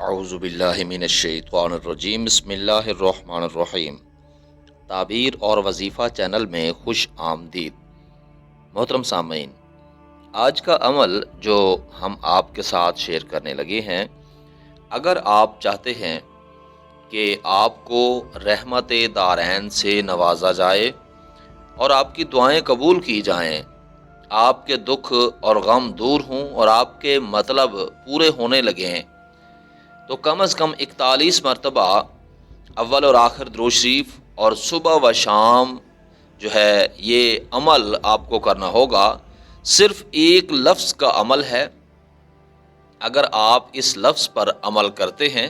اعوذ باللہ من الشیطان الرجیم بسم اللہ الرحمن الرحیم۔ تعبیر اور وظیفہ چینل میں خوش آمدید۔ محترم سامعین، آج کا عمل جو ہم آپ کے ساتھ شیئر کرنے لگے ہیں، اگر آپ چاہتے ہیں کہ آپ کو رحمت دارین سے نوازا جائے اور آپ کی دعائیں قبول کی جائیں، آپ کے دکھ اور غم دور ہوں اور آپ کے مطلب پورے ہونے لگیں، تو کم از کم 41 مرتبہ اول اور آخر درود شریف اور صبح و شام جو ہے یہ عمل آپ کو کرنا ہوگا۔ صرف ایک لفظ کا عمل ہے، اگر آپ اس لفظ پر عمل کرتے ہیں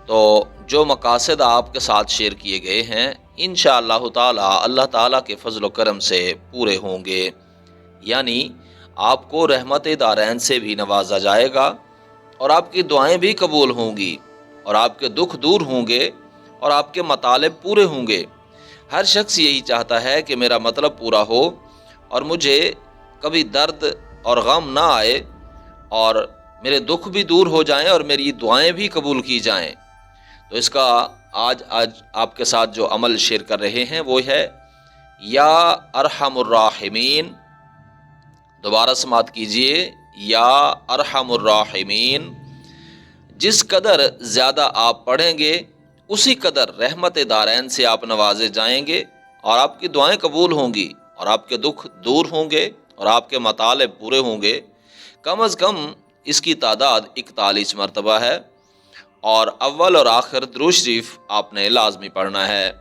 تو جو مقاصد آپ کے ساتھ شیئر کیے گئے ہیں انشاءاللہ تعالی اللہ تعالیٰ کے فضل و کرم سے پورے ہوں گے، یعنی آپ کو رحمت دارین سے بھی نوازا جائے گا اور آپ کی دعائیں بھی قبول ہوں گی اور آپ کے دکھ دور ہوں گے اور آپ کے مطالب پورے ہوں گے۔ ہر شخص یہی چاہتا ہے کہ میرا مطلب پورا ہو اور مجھے کبھی درد اور غم نہ آئے اور میرے دکھ بھی دور ہو جائیں اور میری دعائیں بھی قبول کی جائیں۔ تو اس کا آج آپ کے ساتھ جو عمل شیئر کر رہے ہیں وہ ہے یا ارحم الراحمین۔ دوبارہ سماعت کیجئے، یا ارحم الراحمین۔ جس قدر زیادہ آپ پڑھیں گے اسی قدر رحمت دارین سے آپ نوازے جائیں گے اور آپ کی دعائیں قبول ہوں گی اور آپ کے دکھ دور ہوں گے اور آپ کے مطالب پورے ہوں گے۔ کم از کم اس کی تعداد 41 مرتبہ ہے اور اول اور آخر درود شریف آپ نے لازمی پڑھنا ہے۔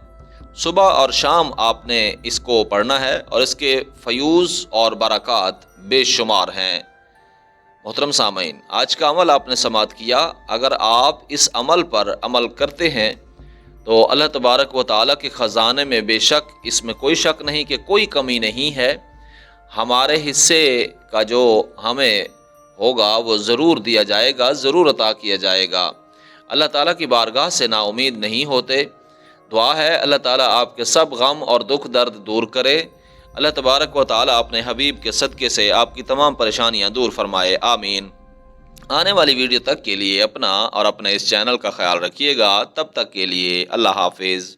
صبح اور شام آپ نے اس کو پڑھنا ہے اور اس کے فیوز اور برکات بے شمار ہیں۔ محترم سامعین، آج کا عمل آپ نے سماعت کیا، اگر آپ اس عمل پر عمل کرتے ہیں تو اللہ تبارک و تعالیٰ کے خزانے میں بے شک اس میں کوئی شک نہیں کہ کوئی کمی نہیں ہے، ہمارے حصے کا جو ہمیں ہوگا وہ ضرور دیا جائے گا، ضرور عطا کیا جائے گا۔ اللہ تعالیٰ کی بارگاہ سے نا امید نہیں ہوتے۔ دعا ہے اللہ تعالیٰ آپ کے سب غم اور دکھ درد دور کرے۔ اللہ تبارک و تعالیٰ اپنے حبیب کے صدقے سے آپ کی تمام پریشانیاں دور فرمائے، آمین۔ آنے والی ویڈیو تک کے لیے اپنا اور اپنے اس چینل کا خیال رکھیے گا، تب تک کے لیے اللہ حافظ۔